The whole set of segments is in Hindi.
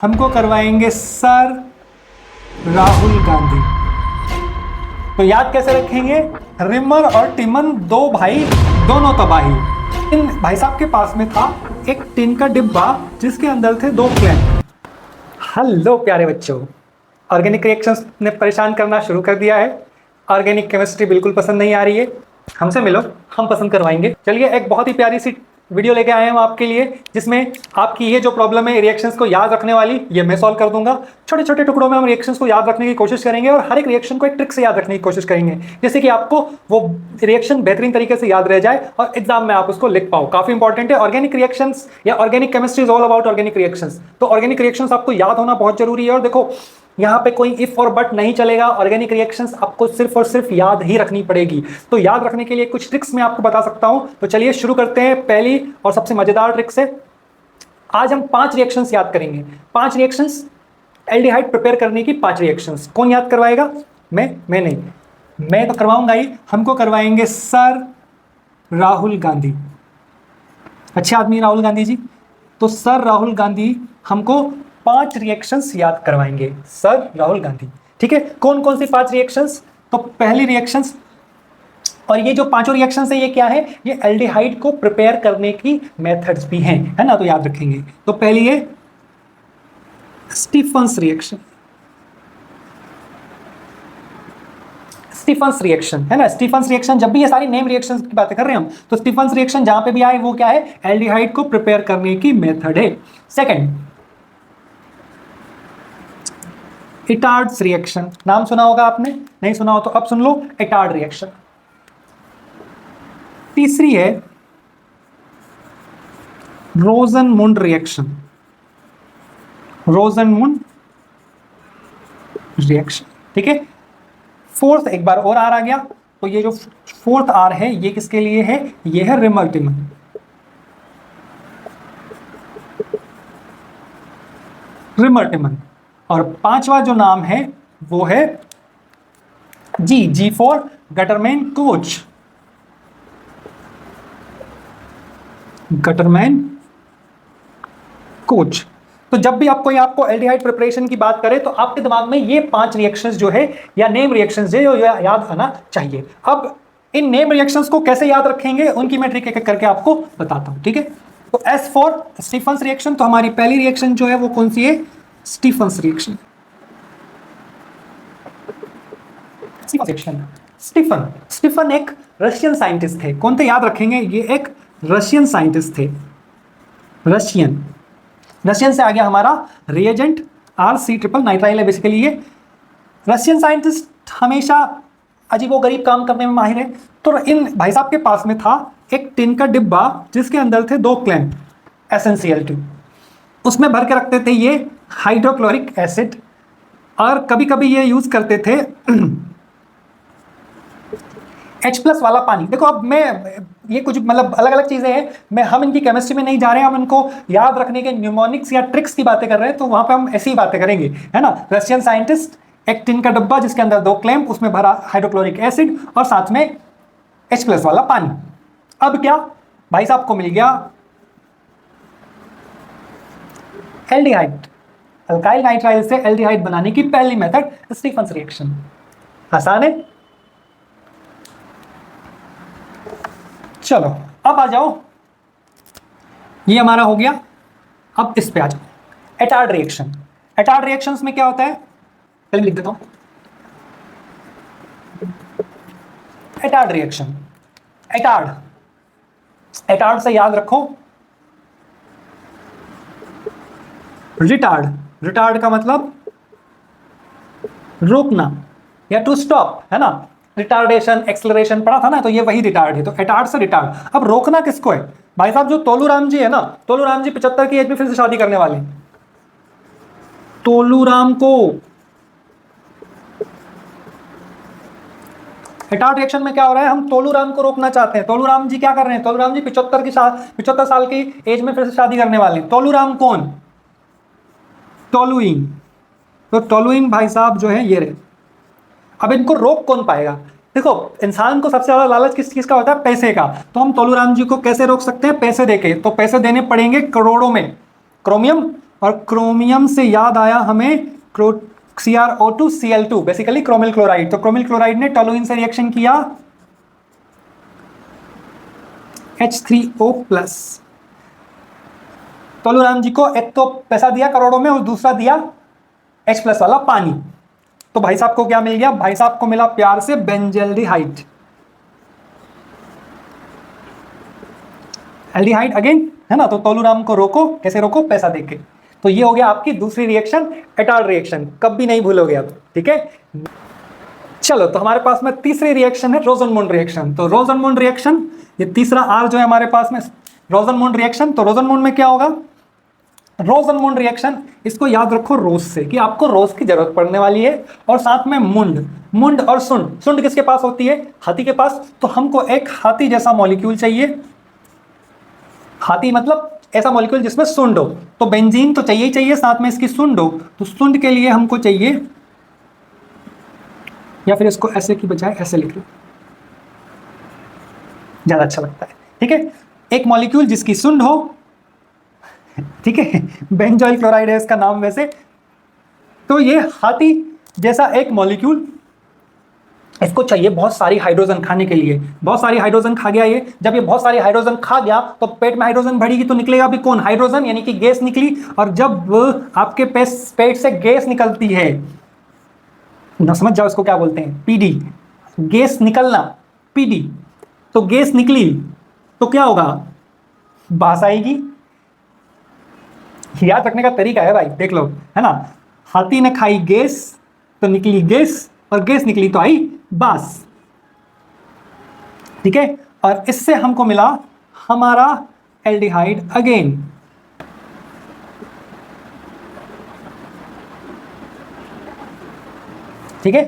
हमको करवाएंगे सर राहुल गांधी। तो याद कैसे रखेंगे? रिमर और टिमन दो भाई, दोनों तबाही। इन भाई साहब के पास में था एक टिन का डिब्बा जिसके अंदर थे दो क्लैंप। हेलो प्यारे बच्चों, ऑर्गेनिक रिएक्शंस ने परेशान करना शुरू कर दिया है। ऑर्गेनिक केमिस्ट्री बिल्कुल पसंद नहीं आ रही है, हमसे मिलो, हम पसंद करवाएंगे। चलिए, एक बहुत ही प्यारी सी वीडियो लेके आए हैं हम आपके लिए, जिसमें आपकी ये जो प्रॉब्लम है रिएक्शंस को याद रखने वाली, ये मैं सॉल्व कर दूंगा। छोटे छोटे टुकड़ों में हम रिएक्शंस को याद रखने की कोशिश करेंगे और हर एक रिएक्शन को एक ट्रिक से याद रखने की कोशिश करेंगे, जैसे कि आपको वो रिएक्शन बेहतरीन तरीके से याद रह जाए और एग्जाम में आप उसको लिख पाओ। काफी इंपॉर्टेंट है ऑर्गेनिक रिएक्शंस या organic chemistry is all about organic reactions. तो ऑर्गेनिक रिएक्शंस आपको याद होना बहुत जरूरी है। और देखो, यहाँ पे कोई इफ और बट नहीं चलेगा। ऑर्गेनिक रिएक्शंस आपको सिर्फ और सिर्फ याद ही रखनी पड़ेगी। तो याद रखने के लिए कुछ ट्रिक्स मैं आपको बता सकता हूं। तो चलिए शुरू करते हैं पहली और सबसे मजेदार ट्रिक से। आज हम 5 रिएक्शंस याद करेंगे। 5 रिएक्शंस, एल्डिहाइड प्रिपेयर करने की 5 रिएक्शंस। कौन याद करवाएगा? मैं नहीं, मैं तो करवाऊंगा ही। हमको करवाएंगे सर राहुल गांधी। अच्छे आदमी राहुल गांधी जी। तो सर राहुल गांधी हमको 5 रिएक्शंस याद करवाएंगे। सर राहुल गांधी, ठीक है। कौन कौन सी 5 रिएक्शंस? तो पहली रिएक्शंस, और ये जो पांचों रिएक्शंस है ये क्या है? ये एल्डिहाइड को प्रिपेयर करने की मेथड्स भी हैं, है ना? तो याद रखेंगे। तो पहली है स्टीफन्स रिएक्शन। स्टीफन्स रिएक्शन, है ना? स्टीफन्स रिएक्शन, जब भी ये सारी नेम रिएक्शंस की बातें कर रहे हैं हम, तो स्टीफन्स रिएक्शन जहां पे भी आए वो क्या है? एल्डिहाइड को प्रिपेयर करने की मेथड है। Second, Etard's reaction. नाम सुना होगा आपने, नहीं सुना हो तो अब सुन लो, इटार्ड रिएक्शन। तीसरी है रोजनमुंड रिएक्शन। रोजनमुंड रिएक्शन, ठीक है। फोर्थ, एक बार और आर आ गया, तो ये जो फोर्थ आर है ये किसके लिए है? ये है रिमर टिमन। Reamer Tiemann. और पांचवा जो नाम है वो है G for Gattermann Koch. Gattermann Koch. तो जब भी आपको एल्डिहाइड प्रिपरेशन की बात करे तो आपके दिमाग में ये 5 रिएक्शंस जो है या नेम रिएक्शंस जो याद आना चाहिए। अब इन नेम रिएक्शंस को कैसे याद रखेंगे उनकी मैं ट्रिक एक एक करके आपको बताता हूं, ठीक है। तो एस फॉर स्टीफन्स रिएक्शन, तो हमारी पहली रिएक्शन जो है वो कौन सी है? Stephens reaction. स्टीफन एक रशियन साइंटिस्ट थे। कौन थे? याद रखेंगे, ये एक रशियन साइंटिस्ट थे। रशियन से आ गया हमारा रिएजेंट RC ट्रिपल नाइट्राइल है बेसिकली। ये रशियन साइंटिस्ट हमेशा अजीबोगरीब काम करने में माहिर है। तो इन भाई साहब के पास में था एक टिन का डिब्बा जिसके अंदर थे 2 क्लैंप SnCl2। उसमें भर के रखते थे ये हाइड्रोक्लोरिक एसिड, और कभी कभी ये यूज करते थे H+ वाला पानी। देखो, अब मैं ये कुछ मतलब अलग अलग चीजें हैं, हम इनकी केमिस्ट्री में नहीं जा रहे हैं, हम इनको याद रखने के न्यूमोनिक्स या ट्रिक्स की बातें कर रहे हैं, तो वहां पे हम ऐसी ही बातें करेंगे, है ना। रशियन साइंटिस्ट, एक टिन का डब्बा जिसके अंदर 2 क्लैंप, उसमें भरा हाइड्रोक्लोरिक एसिड और साथ में H+ वाला पानी। अब क्या, भाई साहब को मिल गया एल्डिहाइड। अल्काइल नाइट्राइल से एल्डिहाइड बनाने की पहली मेथड स्टीफन्स रिएक्शन। आसान है। चलो अब आ जाओ, ये हमारा हो गया। अब इस पे आ जाओ, एटार्ड रिएक्शन। एटार्ड रिएक्शंस में क्या होता है? पहले लिख देता हूं, एटार्ड रिएक्शन। एटार्ड से याद रखो रिटार्ड का मतलब रोकना या टू स्टॉप, है ना। रिटार्डेशन, एक्सेलरेशन पढ़ा था ना, तो ये वही रिटार्ड है। तो एटार्ड से रिटार्ड। अब रोकना किसको है? भाई साहब, जो तोलूराम जी है ना, तोलूराम जी 75 की एज में फिर से शादी करने वाले। तोलूराम को एटार्ड रिएक्शन में क्या हो रहा है? हम तोलूराम को रोकना चाहते हैं। तोलूराम जी क्या कर रहे हैं? तोलूराम जी 75 साल की एज में फिर से शादी करने वाले। तोलूराम कौन? टोलुइन। तो टोलुइन भाई साहब जो है ये रहे। अब इनको रोक कौन पाएगा? देखो, इंसान को सबसे ज्यादा लालच किस चीज का होता है? पैसे का। तो हम तोलूराम जी को कैसे रोक सकते हैं? पैसे देके। तो पैसे देने पड़ेंगे करोड़ों में। क्रोमियम और क्रोमियम से याद आया हमें CrO2 Cl2, basically chromyl chloride. तो क्रोमिल क्लोराइड ने टोलुइन से रिएक्शन किया H3O प्लस। तोलूराम जी को एक तो पैसा दिया करोड़ों में और दूसरा दिया H प्लस वाला पानी। तो भाई साहब को क्या मिल गया? भाई साहब को मिला प्यार से बेंजल्डिहाइड। एल्डिहाइड अगेन, है ना। तो तोलूराम को रोको, कैसे रोको? पैसा देके। तो ये हो गया आपकी दूसरी रिएक्शन, एटाल रिएक्शन, कभी नहीं भूलोगे अब, ठीक है। चलो, तो हमारे पास में तीसरी रिएक्शन है रोजनमुंड रिएक्शन। तो रोजनमुंड रिएक्शन, ये तीसरा आर जो है हमारे पास में, रोजनमुंड रिएक्शन। तो रोजनमुंड में क्या होगा? रोजनमुंड रिएक्शन, इसको याद रखो रोज से, कि आपको रोज की जरूरत पड़ने वाली है। और साथ में मुंड, मुंड और सुंड। सुंड किसके पास होती है? हाथी के पास। तो हमको एक हाथी जैसा मॉलिक्यूल चाहिए। हाथी मतलब ऐसा मॉलिक्यूल जिसमें सुंड हो। तो बेंजीन तो चाहिए ही चाहिए, साथ में इसकी सुंड हो। तो सुंड के लिए हमको चाहिए, या फिर इसको ऐसे की बजाय ऐसे लिख लो, ज्यादा अच्छा लगता है, ठीक है। एक मॉलिक्यूल जिसकी सुंड हो, ठीक है, बेंजोइल क्लोराइड है इसका नाम वैसे। तो ये हाथी जैसा एक मॉलिक्यूल, इसको चाहिए बहुत सारी हाइड्रोजन खाने के लिए। बहुत सारी हाइड्रोजन खा गया ये। जब ये बहुत सारी हाइड्रोजन खा गया तो पेट में हाइड्रोजन बढ़ेगी, तो निकलेगा भी कौन? हाइड्रोजन, यानी कि गैस निकली। और जब आपके पेट से गैस निकलती है ना, समझ जाओ इसको क्या बोलते हैं, पीडी, गैस निकलना, पीडी। तो गैस निकली तो क्या होगा? बास आएगी। याद रखने का तरीका है भाई, देख लो, है ना। हाथी ने खाई गैस तो निकली गैस, और गैस निकली तो आई बास, ठीक है। और इससे हमको मिला हमारा एल्डिहाइड अगेन। ठीक है।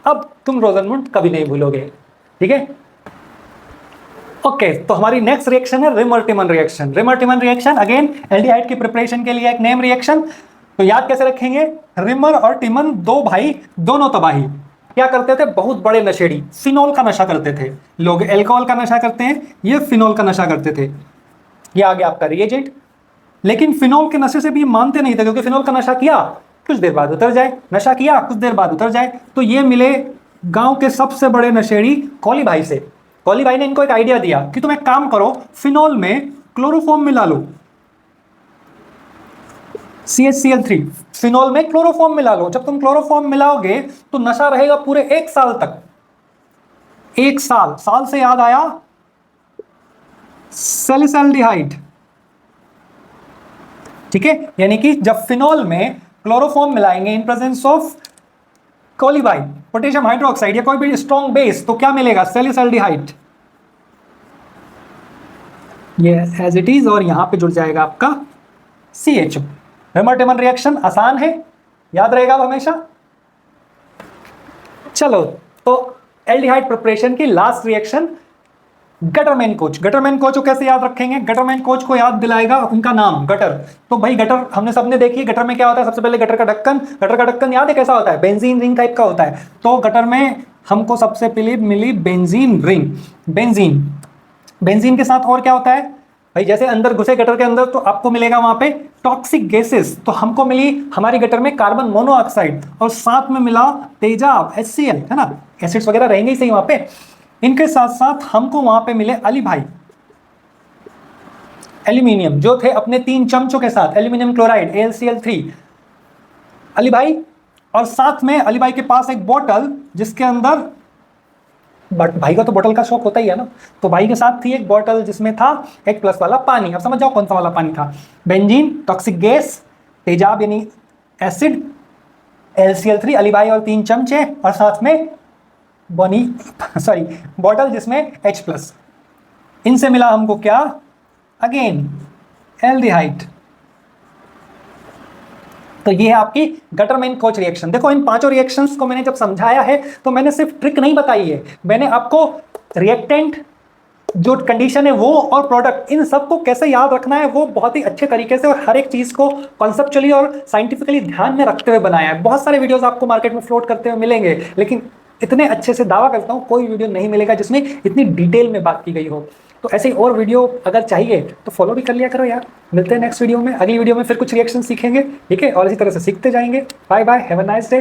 अब तुम रोजनमुंड कभी नहीं भूलोगे, ठीक है। ओके, तो हमारी नेक्स्ट रिएक्शन है reamer-Tiemann reaction. Reamer-Tiemann reaction again aldehyde की प्रिपरेशन के लिए एक नेम रिएक्शन। तो याद कैसे रखेंगे? रिमर और टिमन, दो भाई दोनों तबाही। क्या करते थे? बहुत बड़े नशेड़ी, फिनॉल का नशा करते थे। लोग एल्कोहल का नशा करते हैं, ये फिनॉल का नशा करते थे। ये आ गया आपका रिएजेंट। लेकिन फिनॉल के नशे से भी मानते नहीं थे, क्योंकि फिनॉल का नशा किया कुछ देर बाद उतर जाए, नशा किया कुछ देर बाद उतर जाए। तो ये मिले गांव के सबसे बड़े नशेड़ी कौली भाई से। कौली भाई ने इनको एक आइडिया दिया कि तुम एक काम करो, फिनॉल में क्लोरोफॉर्म मिला लो, CHCl3, फिनॉल में क्लोरोफॉर्म मिला लो। जब तुम क्लोरोफॉर्म मिलाओगे तो नशा रहेगा पूरे 1 साल तक। 1 साल, साल से याद आया सैलिसल्डिहाइड, ठीक है। यानी कि जब फिनॉल में क्लोरोफॉर्म मिलाएंगे इन प्रेजेंस ऑफ कोलिबाई, पोटेशियम हाइड्रोक्साइड या कोई भी स्ट्रॉन्ग बेस, तो क्या मिलेगा? सैलिसल्डिहाइड। ये एज इट इज, और यहां पे जुड़ जाएगा आपका CHO। रिमर-टिमन रिएक्शन आसान है, याद रहेगा अब हमेशा। चलो, तो एल्डिहाइड प्रिपरेशन की last reaction Gattermann Koch. Gattermann coach को कैसे याद रखेंगे? गटरमैन कोच को याद दिलाएगा उनका नाम, गटर। तो भाई गटर हमने सबने देखी है। गटर में क्या होता है? सबसे पहले गटर का ढक्कन। गटर का ढक्कन याद है कैसा होता है? बेंजीन रिंग टाइप का होता है। तो गटर में हमको सबसे पहले मिली बेंजीन रिंग। बेंजीन, बेंजीन के साथ और क्या होता है भाई? जैसे अंदर घुसे गटर के अंदर तो आपको मिलेगा वहां पे टॉक्सिक गैसेस। तो हमको मिली हमारी गटर में कार्बन मोनोऑक्साइड, और साथ में मिला तेजाब, HCl, है ना। एसिड्स वगैरह रहेंगे ही सही वहां पे। इनके साथ साथ हमको वहां पे मिले अली भाई, एल्यूमिनियम, जो थे अपने 3 चमचों के साथ, एल्यूमिनियम क्लोराइड AlCl3, अली भाई। और साथ में अली भाई के पास एक बोतल जिसके अंदर, बट भाई को तो बोतल का शौक होता ही है ना, तो भाई के साथ थी एक बोतल जिसमें था H+ वाला पानी। अब समझ जाओ कौन सा वाला पानी था? बेंजीन, टॉक्सिक गैस, तेजाब यानी एसिड, AlCl3, अली भाई और 3 चमचे, और साथ में बोतल जिसमें H+। इनसे मिला हमको क्या? Again aldehyde. तो ये है आपकी गटरमैन कोच रिएक्शन। देखो, इन 5 रिएक्शंस को मैंने जब समझाया है तो मैंने सिर्फ ट्रिक नहीं बताई है, मैंने आपको रिएक्टेंट, जो कंडीशन है वो, और प्रोडक्ट, इन सब को कैसे याद रखना है वो बहुत ही अच्छे तरीके से और हर एक चीज को कॉन्सेप्चुअली और साइंटिफिकली ध्यान में रखते हुए बनाया है। बहुत सारे वीडियोस आपको मार्केट में फ्लोट करते हुए मिलेंगे, लेकिन इतने अच्छे से दावा करता हूँ कोई वीडियो नहीं मिलेगा जिसमें इतनी डिटेल में बात की गई हो। तो ऐसे ही और वीडियो अगर चाहिए तो फॉलो भी कर लिया करो यार। मिलते हैं नेक्स्ट वीडियो में, अगली वीडियो में फिर कुछ रिएक्शन सीखेंगे, ठीक है, और इसी तरह से सीखते जाएंगे। Bye bye, have a nice day.